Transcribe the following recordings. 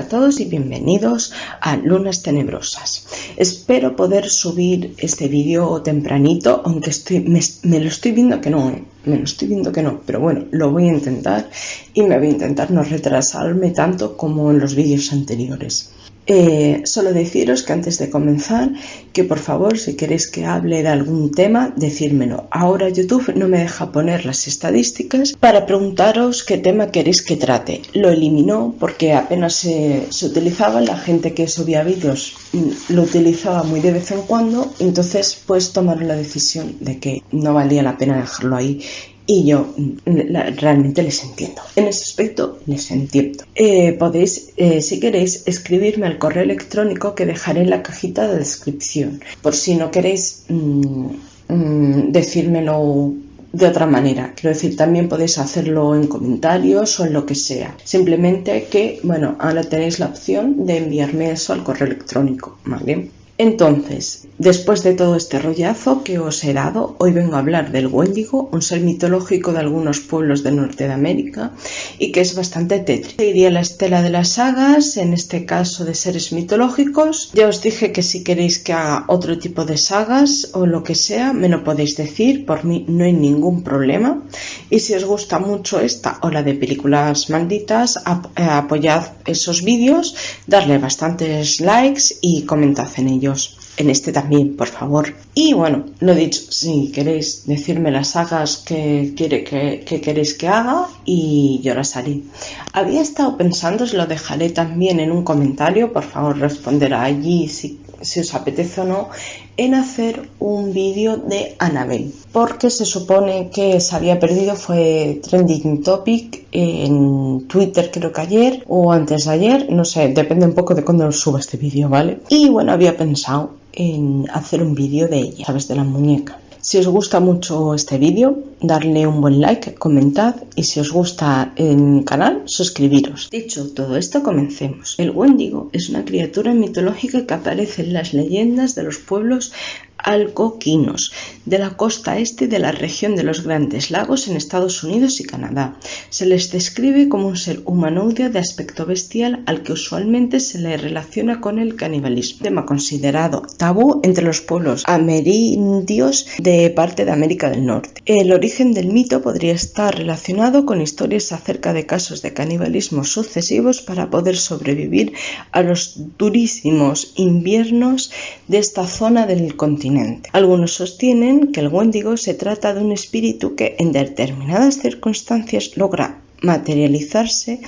Hola a todos y bienvenidos a Lunas Tenebrosas. Espero poder subir este vídeo tempranito, aunque me lo estoy viendo que no, pero bueno, lo voy a intentar y me voy a intentar no retrasarme tanto como en los vídeos anteriores. Solo deciros que antes de comenzar, que por favor, si queréis que hable de algún tema, decírmelo. Ahora YouTube no me deja poner las estadísticas para preguntaros qué tema queréis que trate. Lo eliminó porque apenas se utilizaba, la gente que subía vídeos lo utilizaba muy de vez en cuando, entonces pues tomaron la decisión de que no valía la pena dejarlo ahí. Y yo realmente les entiendo. En ese aspecto les entiendo. Podéis, si queréis, escribirme al correo electrónico que dejaré en la cajita de descripción. Por si no queréis decírmelo de otra manera. Quiero decir, también podéis hacerlo en comentarios o en lo que sea. Simplemente que, bueno, ahora tenéis la opción de enviarme eso al correo electrónico, ¿vale? Entonces, después de todo este rollazo que os he dado, hoy vengo a hablar del Wendigo, un ser mitológico de algunos pueblos del norte de América y que es bastante tétrico. Seguiría la estela de las sagas, en este caso de seres mitológicos. Ya os dije que si queréis que haga otro tipo de sagas o lo que sea, me lo podéis decir, por mí no hay ningún problema. Y si os gusta mucho esta o la de películas malditas, apoyad esos vídeos, darle bastantes likes y comentad en ellos. En este también, por favor. Y bueno, lo dicho, si queréis decirme las sagas que queréis que haga y yo las haré. Había estado pensando, os lo dejaré también en un comentario, por favor responder allí si os apetece o no, en hacer un vídeo de Annabelle, porque se supone que se había perdido, fue trending topic en Twitter creo que ayer o antes de ayer, no sé, depende un poco de cuándo suba este vídeo, ¿vale? Y bueno, había pensado en hacer un vídeo de ella, ¿sabes? De la muñeca. Si os gusta mucho este vídeo, darle un buen like, comentad y si os gusta el canal, suscribiros. Dicho todo esto, comencemos. El Wendigo es una criatura mitológica que aparece en las leyendas de los pueblos algonquinos de la costa este de la región de los Grandes Lagos en Estados Unidos y Canadá. Se les describe como un ser humanoide de aspecto bestial al que usualmente se le relaciona con el canibalismo, tema considerado tabú entre los pueblos amerindios de parte de América del Norte. El origen del mito podría estar relacionado con historias acerca de casos de canibalismo sucesivos para poder sobrevivir a los durísimos inviernos de esta zona del continente. Algunos sostienen que el Wendigo se trata de un espíritu que en determinadas circunstancias logra materializarse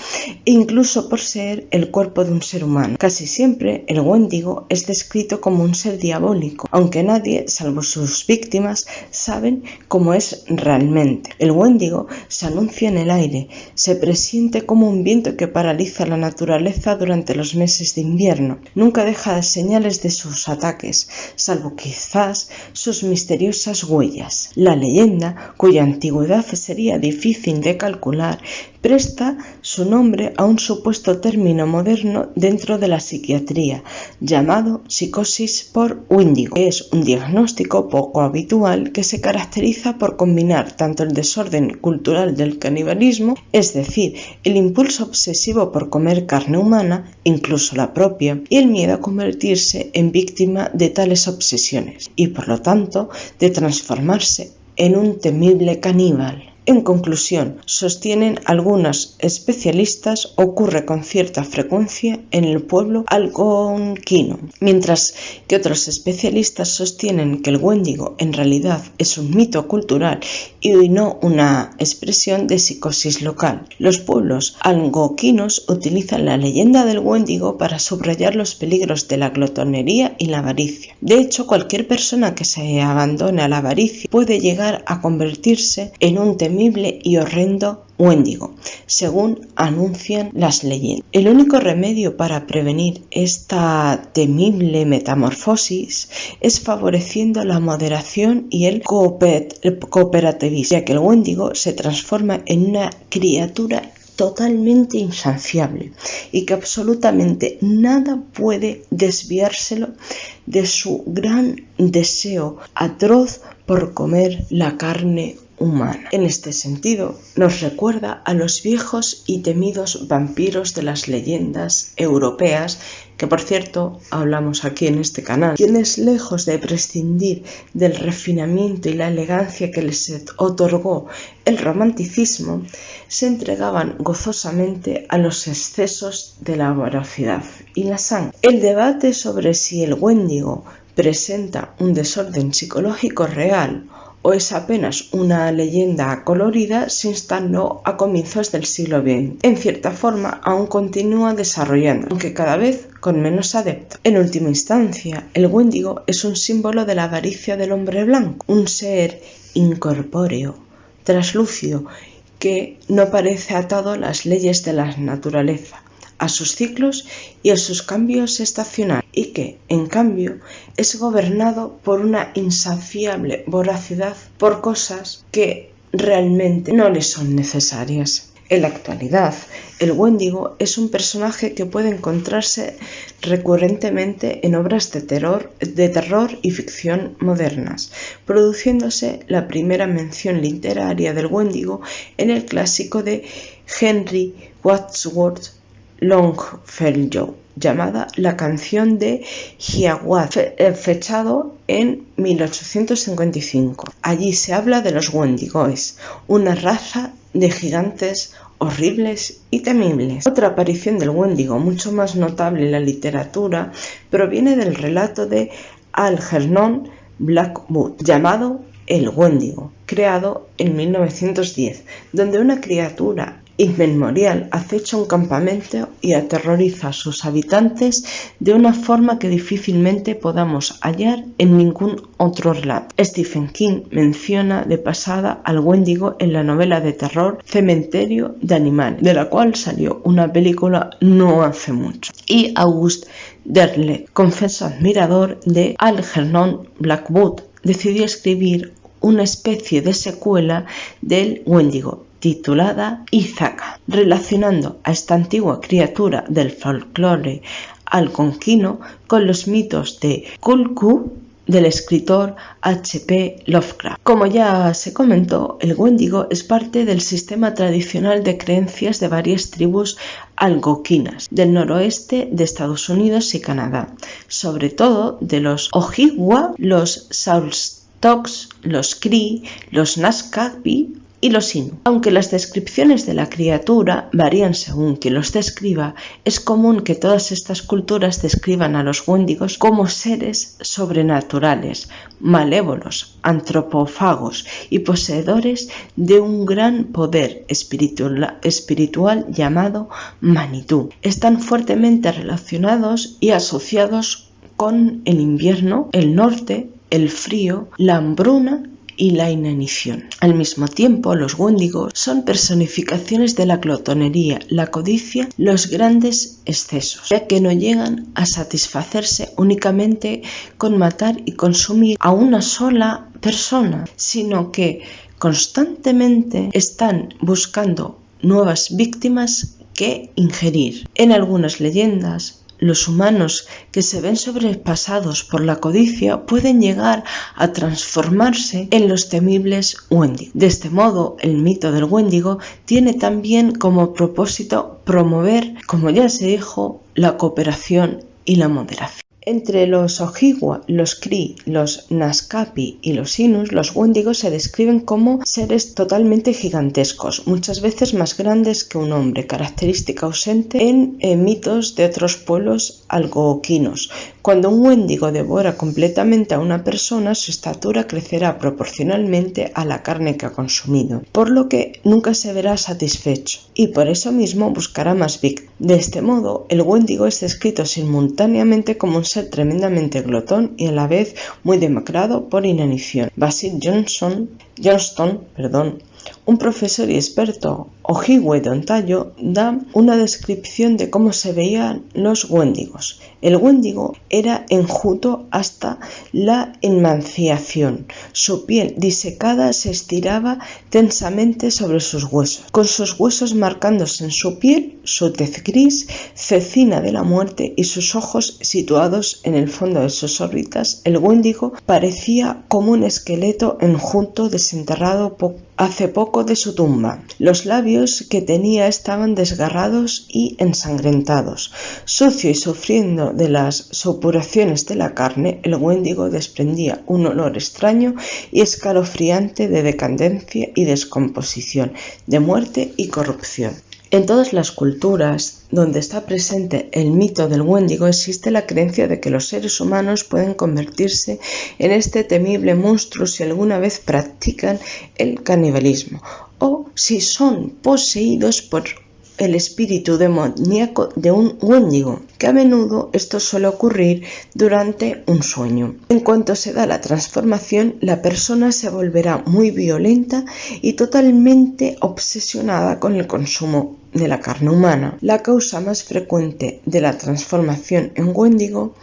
incluso por ser el cuerpo de un ser humano. Casi siempre el Wendigo es descrito como un ser diabólico, aunque nadie, salvo sus víctimas, saben cómo es realmente. El Wendigo se anuncia en el aire, se presiente como un viento que paraliza la naturaleza durante los meses de invierno. Nunca deja señales de sus ataques, salvo quizás sus misteriosas huellas. La leyenda, cuya antigüedad sería difícil de calcular, presta su nombre a un supuesto término moderno dentro de la psiquiatría, llamado psicosis por Wendigo. Es un diagnóstico poco habitual que se caracteriza por combinar tanto el desorden cultural del canibalismo, es decir, el impulso obsesivo por comer carne humana, incluso la propia, y el miedo a convertirse en víctima de tales obsesiones, y por lo tanto de transformarse en un temible caníbal. En conclusión, sostienen algunos especialistas, ocurre con cierta frecuencia en el pueblo algonquino, mientras que otros especialistas sostienen que el Wendigo en realidad es un mito cultural y no una expresión de psicosis local. Los pueblos algonquinos utilizan la leyenda del Wendigo para subrayar los peligros de la glotonería y la avaricia. De hecho, cualquier persona que se abandone a la avaricia puede llegar a convertirse en un temible y horrendo Wendigo, según anuncian las leyendas. El único remedio para prevenir esta temible metamorfosis es favoreciendo la moderación y el cooperativismo, ya que el Wendigo se transforma en una criatura totalmente insaciable y que absolutamente nada puede desviárselo de su gran deseo atroz por comer la carne humana. En este sentido, nos recuerda a los viejos y temidos vampiros de las leyendas europeas, que por cierto hablamos aquí en este canal, quienes lejos de prescindir del refinamiento y la elegancia que les otorgó el romanticismo, se entregaban gozosamente a los excesos de la voracidad y la sangre. El debate sobre si el Wendigo presenta un desorden psicológico real o es apenas una leyenda colorida se instaló a comienzos del siglo XX. En cierta forma aún continúa desarrollando, aunque cada vez con menos adeptos. En última instancia, el Wendigo es un símbolo de la avaricia del hombre blanco, un ser incorpóreo, traslúcido, que no parece atado a las leyes de la naturaleza, a sus ciclos y a sus cambios estacionales, y que, en cambio, es gobernado por una insaciable voracidad por cosas que realmente no le son necesarias. En la actualidad, el Wendigo es un personaje que puede encontrarse recurrentemente en obras de terror y ficción modernas, produciéndose la primera mención literaria del Wendigo en el clásico de Henry Wadsworth Longfellow, llamada La canción de Hiawatha, fechado en 1855. Allí se habla de los Wendigoes, una raza de gigantes horribles y temibles. Otra aparición del Wendigo, mucho más notable en la literatura, proviene del relato de Algernon Blackwood, llamado El Wendigo, creado en 1910, donde una criatura inmemorial acecha un campamento y aterroriza a sus habitantes de una forma que difícilmente podamos hallar en ningún otro relato. Stephen King menciona de pasada al Wendigo en la novela de terror Cementerio de Animales, de la cual salió una película no hace mucho. Y August Derleth, confeso admirador de Algernon Blackwood, decidió escribir una especie de secuela del Wendigo, titulada Ithaca, relacionando a esta antigua criatura del folclore algonquino con los mitos de Cthulhu del escritor H.P. Lovecraft. Como ya se comentó, el Wendigo es parte del sistema tradicional de creencias de varias tribus algonquinas del noroeste de Estados Unidos y Canadá, sobre todo de los Ojibwa, los Saulstoks, los Cree, los Naskapi y los Innu. Aunque las descripciones de la criatura varían según quien los describa, es común que todas estas culturas describan a los Wendigos como seres sobrenaturales, malévolos, antropófagos y poseedores de un gran poder espiritual llamado Manitou. Están fuertemente relacionados y asociados con el invierno, el norte, el frío, la hambruna y la inanición. Al mismo tiempo, los Wendigos son personificaciones de la glotonería, la codicia, los grandes excesos, ya que no llegan a satisfacerse únicamente con matar y consumir a una sola persona, sino que constantemente están buscando nuevas víctimas que ingerir. En algunas leyendas, los humanos que se ven sobrepasados por la codicia pueden llegar a transformarse en los temibles Wendigo. De este modo, el mito del Wendigo tiene también como propósito promover, como ya se dijo, la cooperación y la moderación. Entre los Ojibwa, los Cree, los Naskapi y los Innus, los Wendigos se describen como seres totalmente gigantescos, muchas veces más grandes que un hombre, característica ausente en mitos de otros pueblos algonquinos. Cuando un Wendigo devora completamente a una persona, su estatura crecerá proporcionalmente a la carne que ha consumido, por lo que nunca se verá satisfecho y por eso mismo buscará más víctimas. De este modo, el Wendigo es descrito simultáneamente como un ser tremendamente glotón y a la vez muy demacrado por inanición. Basil Johnston, un profesor y experto Ojibwe de Ontario, da una descripción de cómo se veían los Wendigos. El Wendigo era enjuto hasta la emaciación. Su piel disecada se estiraba tensamente sobre sus huesos, con sus huesos marcándose en su piel, su tez gris, cecina de la muerte y sus ojos situados en el fondo de sus órbitas. El Wendigo parecía como un esqueleto enjuto desenterrado hace poco de su tumba. Los labios que tenía estaban desgarrados y ensangrentados. Sucio y sufriendo de las supuraciones de la carne, el Wendigo desprendía un olor extraño y escalofriante de decadencia y descomposición, de muerte y corrupción. En todas las culturas donde está presente el mito del Wendigo existe la creencia de que los seres humanos pueden convertirse en este temible monstruo si alguna vez practican el canibalismo o si son poseídos por el espíritu demoníaco de un Wendigo, que a menudo esto suele ocurrir durante un sueño. En cuanto se da la transformación, la persona se volverá muy violenta y totalmente obsesionada con el consumo de la carne humana. La causa más frecuente de la transformación en Wendigo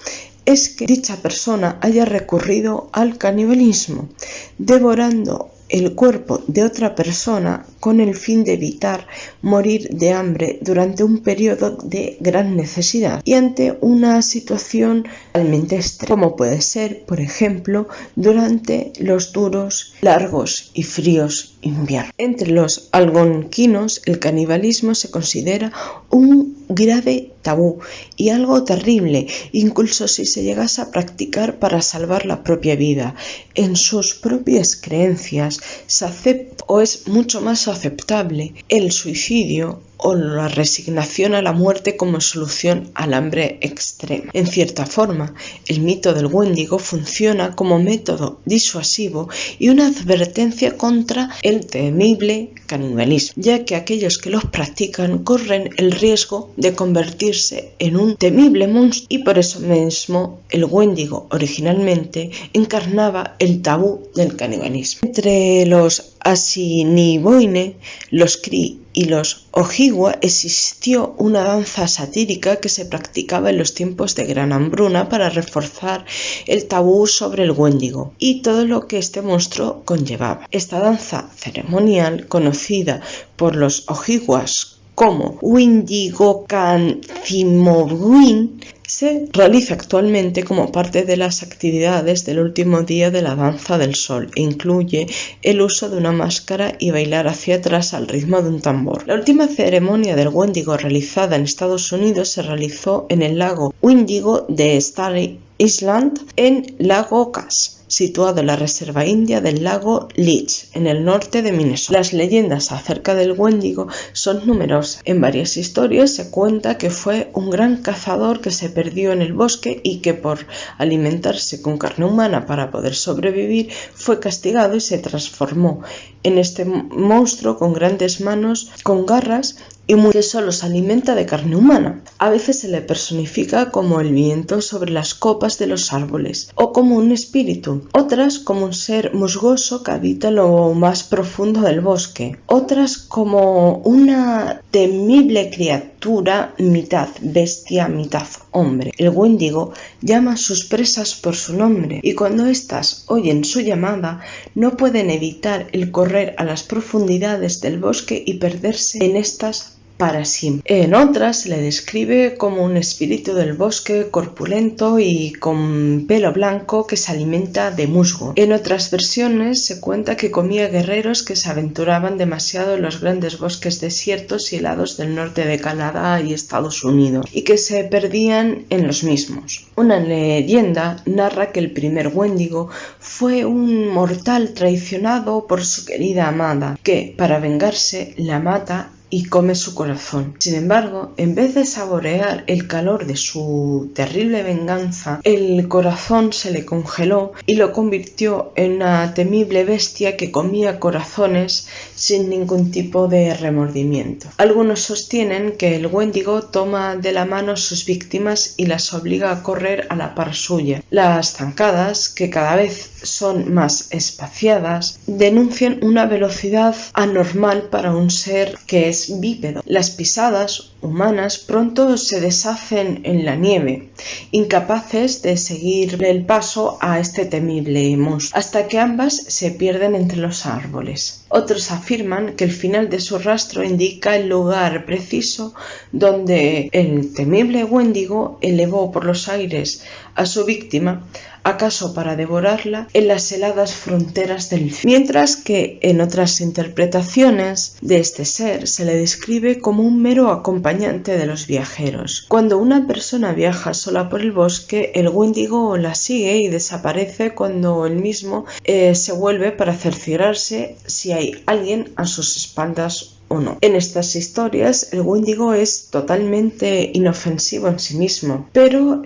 es que dicha persona haya recurrido al canibalismo, devorando el cuerpo de otra persona con el fin de evitar morir de hambre durante un periodo de gran necesidad y ante una situación realmente extrema, como puede ser, por ejemplo, durante los duros, largos y fríos inviernos. Entre los algonquinos, el canibalismo se considera un grave tabú y algo terrible, incluso si se llegase a practicar para salvar la propia vida. En sus propias creencias se acepta o es mucho más aceptable el suicidio o la resignación a la muerte como solución al hambre extrema. En cierta forma, el mito del Wendigo funciona como método disuasivo y una advertencia contra el temible canibalismo, ya que aquellos que los practican corren el riesgo de convertirse en un temible monstruo y por eso mismo el Wendigo originalmente encarnaba el tabú del canibalismo. Entre los Assiniboine, los Cree y los Ojibwa existió una danza satírica que se practicaba en los tiempos de gran hambruna para reforzar el tabú sobre el Wendigo y todo lo que este monstruo conllevaba. Esta danza ceremonial, conocida por los Ojibwas como Windigokancimowin, se realiza actualmente como parte de las actividades del último día de la danza del sol e incluye el uso de una máscara y bailar hacia atrás al ritmo de un tambor. La última ceremonia del Wendigo realizada en Estados Unidos se realizó en el lago Windigo de Star Island en Lago Cass, situado en la reserva india del lago Leech, en el norte de Minnesota. Las leyendas acerca del Wendigo son numerosas. En varias historias se cuenta que fue un gran cazador que se perdió en el bosque y que por alimentarse con carne humana para poder sobrevivir fue castigado y se transformó en este monstruo con grandes manos, con garras y que solo se alimenta de carne humana. A veces se le personifica como el viento sobre las copas de los árboles o como un espíritu, otras como un ser musgoso que habita en lo más profundo del bosque, otras como una temible criatura mitad bestia, mitad hombre. El Wendigo llama a sus presas por su nombre y cuando éstas oyen su llamada no pueden evitar el correr a las profundidades del bosque y perderse en estas para siempre. En otras se le describe como un espíritu del bosque corpulento y con pelo blanco que se alimenta de musgo. En otras versiones se cuenta que comía guerreros que se aventuraban demasiado en los grandes bosques desiertos y helados del norte de Canadá y Estados Unidos y que se perdían en los mismos. Una leyenda narra que el primer Wendigo fue un mortal traicionado por su querida amada que, para vengarse, la mata y come su corazón. Sin embargo, en vez de saborear el calor de su terrible venganza, el corazón se le congeló y lo convirtió en una temible bestia que comía corazones sin ningún tipo de remordimiento. Algunos sostienen que el Wendigo toma de la mano a sus víctimas y las obliga a correr a la par suya. Las zancadas, que cada vez son más espaciadas, denuncian una velocidad anormal para un ser que es bípedo. Las pisadas humanas pronto se deshacen en la nieve, incapaces de seguir el paso a este temible monstruo, hasta que ambas se pierden entre los árboles. Otros afirman que el final de su rastro indica el lugar preciso donde el temible Wendigo elevó por los aires a su víctima, acaso para devorarla en las heladas fronteras del infierno. Mientras que en otras interpretaciones de este ser se le describe como un mero acompañante de los viajeros. Cuando una persona viaja sola por el bosque, el Wendigo la sigue y desaparece cuando él mismo se vuelve para cerciorarse si hay alguien a sus espaldas o no. En estas historias el Wendigo es totalmente inofensivo en sí mismo, pero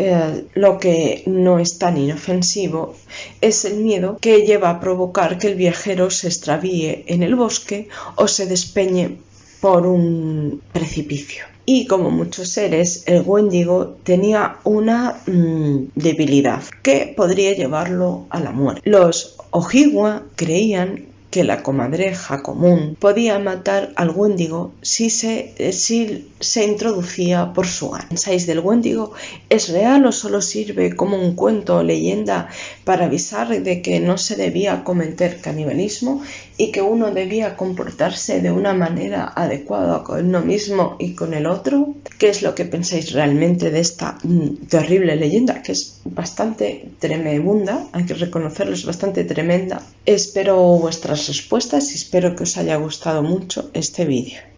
lo que no es tan inofensivo es el miedo que lleva a provocar que el viajero se extravíe en el bosque o se despeñe por un precipicio. Y como muchos seres, el Wendigo tenía una debilidad que podría llevarlo a la muerte. Los Ojibwa creían que la comadreja común podía matar al Wendigo si se introducía por su ano. ¿Pensáis del Wendigo? ¿Es real o solo sirve como un cuento o leyenda para avisar de que no se debía cometer canibalismo y que uno debía comportarse de una manera adecuada con uno mismo y con el otro? ¿Qué es lo que pensáis realmente de esta terrible leyenda, que es bastante tremenda? Hay que reconocerlo, es bastante tremenda. Espero vuestras respuestas y espero que os haya gustado mucho este vídeo.